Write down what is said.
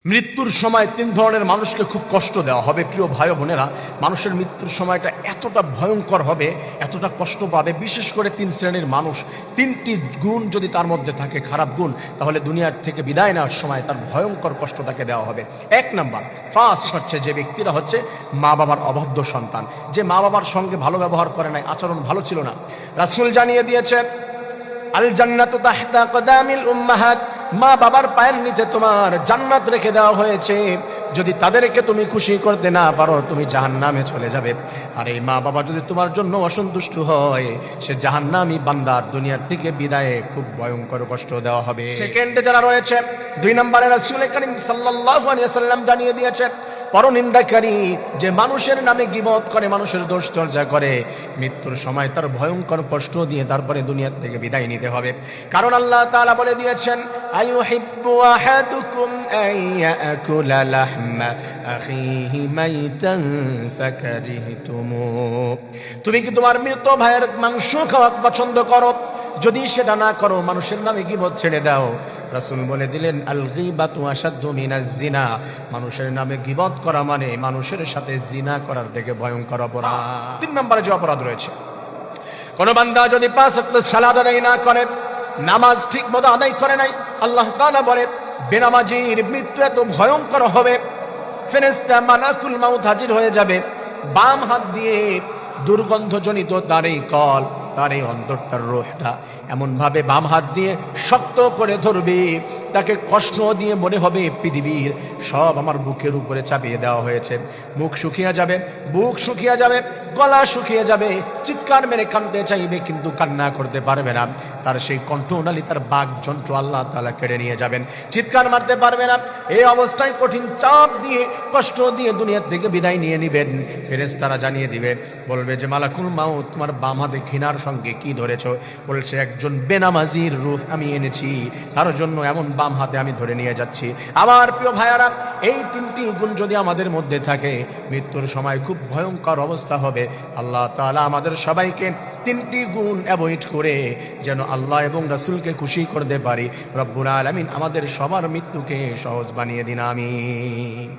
মৃত্যুর সময় তিন ধরনের মানুষকে খুব কষ্ট দেওয়া হবে। প্রিয় ভাই বোনেরা, মানুষের মৃত্যুর সময়টা এতটা ভয়ঙ্কর হবে, এতটা কষ্ট পাবে, বিশেষ করে তিন শ্রেণীর মানুষ। তিনটি গুণ যদি তার মধ্যে থাকে, খারাপ গুণ, তাহলে দুনিয়ার থেকে বিদায় নেওয়ার সময় তার ভয়ঙ্কর কষ্ট তাকে দেওয়া হবে। এক নাম্বার, ফার্স্ট হচ্ছে যে ব্যক্তিরা হচ্ছে মা বাবার অবাধ্য সন্তান, যে মা বাবার সঙ্গে ভালো ব্যবহার করে নাই, আচরণ ভালো ছিল না। রাসূল জানিয়ে দিয়েছে, আল জান্নাতু তাহতা কদামিল উম্মাহাত, মা বাবার পায়ের নিচে তোমার জান্নাত রেখে দেওয়া হয়েছে। যদি তাদেরকে তুমি খুশি করতে না পারো, তুমি জাহান্নামে চলে যাবে। আর এই মা বাবা যদি তোমার জন্য অসন্তুষ্ট হয়, সে জাহান্নামী বান্দার দুনিয়ার থেকে বিদায়ে খুব ভয়ঙ্কর কষ্ট দেওয়া হবে। সেকেন্ডে যারা রয়েছে, দুই নম্বরে রাসূল করিম সাল্লাল্লাহু আলাইহি ওয়াসাল্লাম জানিয়ে দিয়েছে, পরনিন্দাকারী, যে মানুষের নামে গীবত করে, মানুষের দোষ চর্চা করে, মৃত্যুর সময় তার ভয়ঙ্কর কষ্ট দিয়ে তারপরে দুনিয়া থেকে বিদায় নিতে হবে। কারণ আল্লাহ তাআলা বলে দিয়েছেন, আইয়ুহিব্বু আহাদুকুম আইয়াকুলা লাহমা আখিহি মাইতান ফাকারিহতুমু, তুমি কি তোমার মৃত ভাইয়ের মাংস খাওয়া পছন্দ করো? যদি সেটা না করো, মানুষের নামে গীবত ছেড়ে দাও। রাসূল বলে দিলেন, আল গীবাতু আশাদ্দু মিনাজ জিনা, মানুষের নামে গীবত করা মানে মানুষের সাথে জিনা করার থেকে ভয়ঙ্কর অপরাধ। তিন নম্বরে যে অপরাধ রয়েছে, কোন বান্দা যদি 5 ওয়াক্ত সালাত আদায় না করে, নামাজ ঠিক মতো আদায় করে নাই, আল্লাহ তাআলা বলে বেনামাজির মৃত্যু এত ভয়ঙ্কর হবে, ফেরেশতা মালাকুল মাউত হাজির হয়ে যাবে, বাম হাত দিয়ে দুর্গন্ধজনিত তার এই কল, তার এই অন্তর, তার রূহটা এমন ভাবে বাম হাত দিয়ে শক্ত করে ধরবে, তাকে কষ্ট দিয়ে মনে হবে পৃথিবীর সব আমার বুকের উপরে চাপিয়ে দেওয়া হয়েছে। মুখ শুকিয়ে যাবে, বুক শুকিয়ে যাবে, গলা শুকিয়ে যাবে, চিৎকার মেরে কাঁদতে চাইবে কিন্তু কান্না করতে পারবে না। তার সেই কণ্ঠনালী, তার বাক যন্ত্র আল্লাহ তাআলা কেড়ে নিয়ে যাবেন, চিৎকার মারতে পারবে না। এই অবস্থায় কঠিন চাপ দিয়ে, কষ্ট দিয়ে দুনিয়া থেকে বিদায় নিয়ে নিবেন। ফেরেশতারা জানিয়ে দিবে, বলবে যে মালাকুল মাউত, তোমার বাম হাতে ঘৃণার সঙ্গে কি ধরেছো? বলছে, একজন বেনামাজির রূহ আমি এনেছি, তার জন্য এমন বাম হাতে আমি ধরে নিয়ে যাচ্ছি। আমার প্রিয় ভাইয়ারা, এই তিনটি গুণ যদি আমাদের মধ্যে থাকে, মৃত্যুর সময় খুব ভয়ঙ্কর অবস্থা হবে। আল্লাহ তাআলা আমাদের সবাইকে তিনটি গুণ অ্যাভয়েড করে যেন আল্লাহ এবং রাসূলকে খুশি করতে পারি। রব্বুল আলামিন আমাদের সবার মৃত্যুকে সহজ বানিয়ে দিন, আমিন।